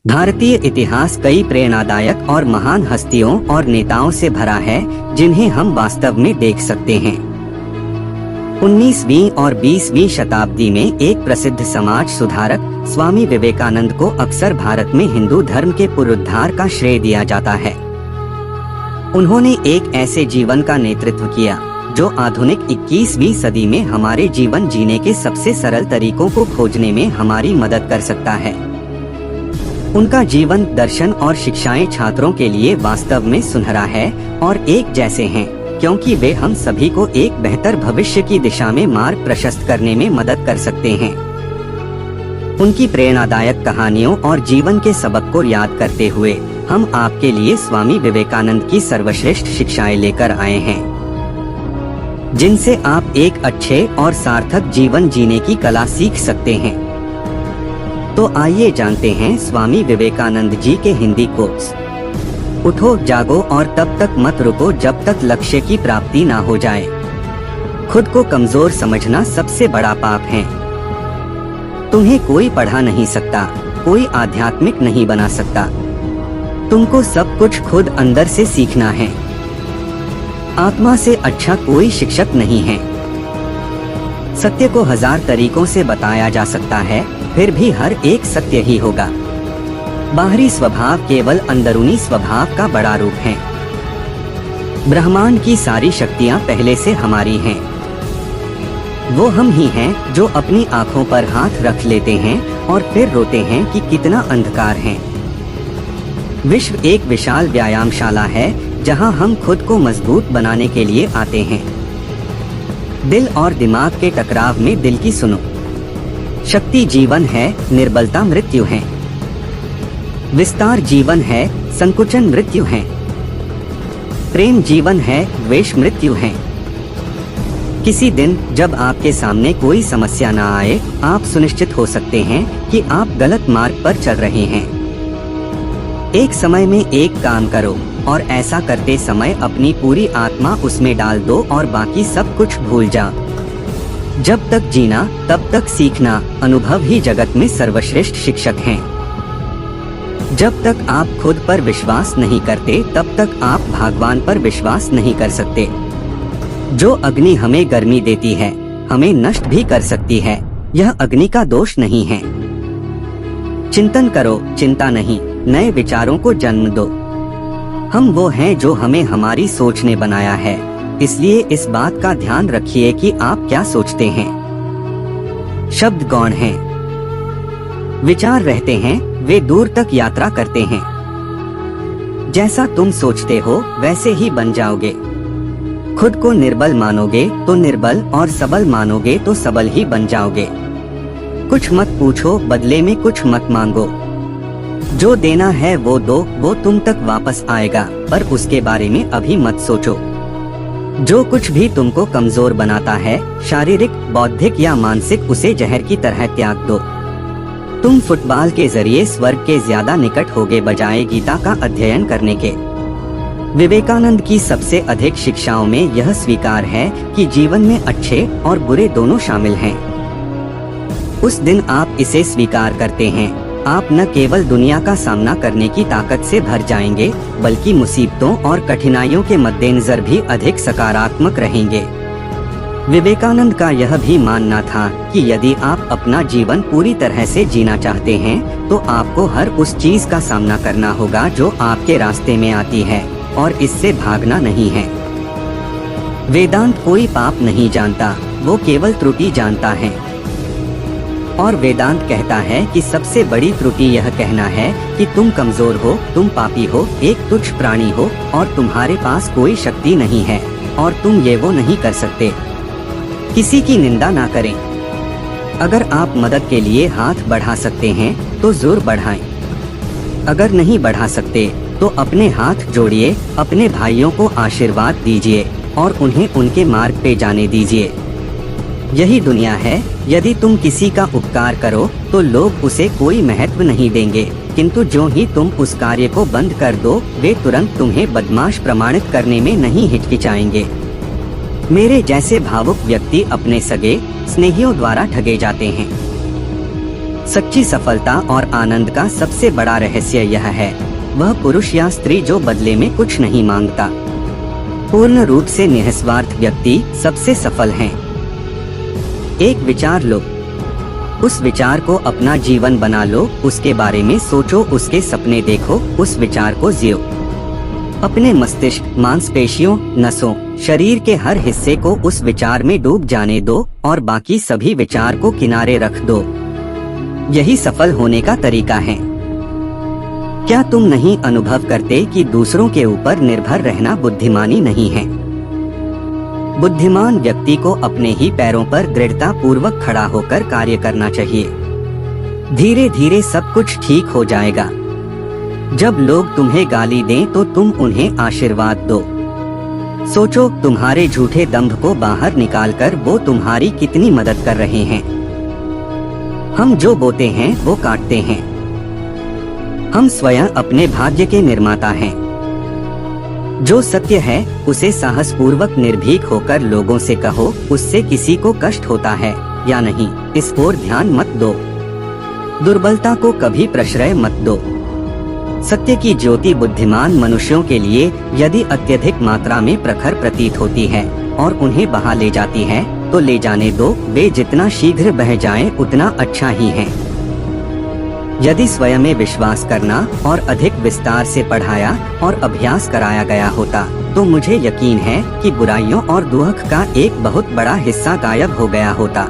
भारतीय इतिहास कई प्रेरणादायक और महान हस्तियों और नेताओं से भरा है जिन्हें हम वास्तव में देख सकते हैं। 19वीं और 20वीं शताब्दी में एक प्रसिद्ध समाज सुधारक स्वामी विवेकानंद को अक्सर भारत में हिंदू धर्म के पुनरुद्धार का श्रेय दिया जाता है। उन्होंने एक ऐसे जीवन का नेतृत्व किया जो आधुनिक 21वीं सदी में हमारे जीवन जीने के सबसे सरल तरीकों को खोजने में हमारी मदद कर सकता है। उनका जीवन दर्शन और शिक्षाएं छात्रों के लिए वास्तव में सुनहरा है और एक जैसे हैं, क्योंकि वे हम सभी को एक बेहतर भविष्य की दिशा में मार्ग प्रशस्त करने में मदद कर सकते हैं। उनकी प्रेरणादायक कहानियों और जीवन के सबक को याद करते हुए हम आपके लिए स्वामी विवेकानंद की सर्वश्रेष्ठ शिक्षाएं लेकर आए हैं, जिनसे आप एक अच्छे और सार्थक जीवन जीने की कला सीख सकते हैं। तो आइए जानते हैं स्वामी विवेकानंद जी के हिंदी कोट्स। उठो जागो और तब तक मत रुको जब तक लक्ष्य की प्राप्ति ना हो जाए। खुद को कमजोर समझना सबसे बड़ा पाप है। तुम्हें कोई पढ़ा नहीं सकता, कोई आध्यात्मिक नहीं बना सकता। तुमको सब कुछ खुद अंदर से सीखना है। आत्मा से अच्छा कोई शिक्षक नहीं है। सत्य को 1000 तरीकों से बताया जा सकता है, फिर भी हर एक सत्य ही होगा। बाहरी स्वभाव केवल अंदरूनी स्वभाव का बड़ा रूप है। ब्रह्मांड की सारी शक्तियां पहले से हमारी हैं। वो हम ही हैं जो अपनी आंखों पर हाथ रख लेते हैं और फिर रोते हैं कि कितना अंधकार है। विश्व एक विशाल व्यायामशाला है जहां हम खुद को मजबूत बनाने के लिए आते हैं। दिल और दिमाग के टकराव में दिल की सुनो। शक्ति जीवन है, निर्बलता मृत्यु है। विस्तार जीवन है, संकुचन मृत्यु है। प्रेम जीवन है, द्वेष मृत्यु है। किसी दिन जब आपके सामने कोई समस्या न आए, आप सुनिश्चित हो सकते हैं कि आप गलत मार्ग पर चल रहे हैं। एक समय में एक काम करो और ऐसा करते समय अपनी पूरी आत्मा उसमें डाल दो और बाकी सब कुछ भूल जाओ। जब तक जीना तब तक सीखना, अनुभव ही जगत में सर्वश्रेष्ठ शिक्षक हैं। जब तक आप खुद पर विश्वास नहीं करते तब तक आप भगवान पर विश्वास नहीं कर सकते। जो अग्नि हमें गर्मी देती है, हमें नष्ट भी कर सकती है। यह अग्नि का दोष नहीं है। चिंतन करो, चिंता नहीं, नए विचारों को जन्म दो। हम वो हैं जो हमें हमारी सोच ने बनाया है, इसलिए इस बात का ध्यान रखिए कि आप क्या सोचते हैं। शब्द गौण हैं, विचार रहते हैं, वे दूर तक यात्रा करते हैं। जैसा तुम सोचते हो वैसे ही बन जाओगे। खुद को निर्बल मानोगे तो निर्बल और सबल मानोगे तो सबल ही बन जाओगे। कुछ मत पूछो, बदले में कुछ मत मांगो। जो देना है वो दो, वो तुम तक वापस आएगा, पर उसके बारे में अभी मत सोचो। जो कुछ भी तुमको कमजोर बनाता है, शारीरिक, बौद्धिक या मानसिक, उसे जहर की तरह त्याग दो। तुम फुटबॉल के जरिए स्वर्ग के ज्यादा निकट होगे बजाय गीता का अध्ययन करने के। विवेकानंद की सबसे अधिक शिक्षाओं में यह स्वीकार है कि जीवन में अच्छे और बुरे दोनों शामिल हैं। उस दिन आप इसे स्वीकार करते हैं, आप न केवल दुनिया का सामना करने की ताकत से भर जाएंगे, बल्कि मुसीबतों और कठिनाइयों के मद्देनजर भी अधिक सकारात्मक रहेंगे। विवेकानंद का यह भी मानना था कि यदि आप अपना जीवन पूरी तरह से जीना चाहते हैं, तो आपको हर उस चीज का सामना करना होगा जो आपके रास्ते में आती है, और इससे भागना नहीं है। वेदांत कोई पाप नहीं जानता, वो केवल त्रुटि जानता है। और वेदांत कहता है कि सबसे बड़ी त्रुटि यह कहना है कि तुम कमजोर हो, तुम पापी हो, एक तुच्छ प्राणी हो और तुम्हारे पास कोई शक्ति नहीं है और तुम ये वो नहीं कर सकते। किसी की निंदा ना करें। अगर आप मदद के लिए हाथ बढ़ा सकते हैं तो जरूर बढ़ाएं। अगर नहीं बढ़ा सकते तो अपने हाथ जोड़िए, अपने भाइयों को आशीर्वाद दीजिए और उन्हें उनके मार्ग पे जाने दीजिए। यही दुनिया है। यदि तुम किसी का उपकार करो तो लोग उसे कोई महत्व नहीं देंगे, किंतु जो ही तुम उस कार्य को बंद कर दो, वे तुरंत तुम्हें बदमाश प्रमाणित करने में नहीं हिचकिचाएंगे। मेरे जैसे भावुक व्यक्ति अपने सगे स्नेहियों द्वारा ठगे जाते हैं। सच्ची सफलता और आनंद का सबसे बड़ा रहस्य यह है, वह पुरुष या स्त्री जो बदले में कुछ नहीं मांगता। पूर्ण रूप से निस्वार्थ व्यक्ति सबसे सफल हैं। एक विचार लो, उस विचार को अपना जीवन बना लो, उसके बारे में सोचो, उसके सपने देखो, उस विचार को जियो। अपने मस्तिष्क, मांसपेशियों, नसों, शरीर के हर हिस्से को उस विचार में डूब जाने दो और बाकी सभी विचार को किनारे रख दो। यही सफल होने का तरीका है। क्या तुम नहीं अनुभव करते कि दूसरों के ऊपर निर्भर रहना बुद्धिमानी नहीं है? बुद्धिमान व्यक्ति को अपने ही पैरों पर दृढ़ता पूर्वक खड़ा होकर कार्य करना चाहिए। धीरे धीरे सब कुछ ठीक हो जाएगा। जब लोग तुम्हें गाली दें तो तुम उन्हें आशीर्वाद दो। सोचो, तुम्हारे झूठे दंभ को बाहर निकालकर वो तुम्हारी कितनी मदद कर रहे हैं। हम जो बोते हैं वो काटते हैं। हम स्वयं अपने भाग्य के निर्माता हैं। जो सत्य है उसे साहस पूर्वक निर्भीक होकर लोगों से कहो, उससे किसी को कष्ट होता है या नहीं, इस ओर ध्यान मत दो। दुर्बलता को कभी प्रश्रय मत दो। सत्य की ज्योति बुद्धिमान मनुष्यों के लिए यदि अत्यधिक मात्रा में प्रखर प्रतीत होती है और उन्हें बहा ले जाती है तो ले जाने दो, वे जितना शीघ्र बह जाएं उतना अच्छा ही है। यदि स्वयं में विश्वास करना और अधिक विस्तार से पढ़ाया और अभ्यास कराया गया होता तो मुझे यकीन है कि बुराइयों और दुख का एक बहुत बड़ा हिस्सा गायब हो गया होता।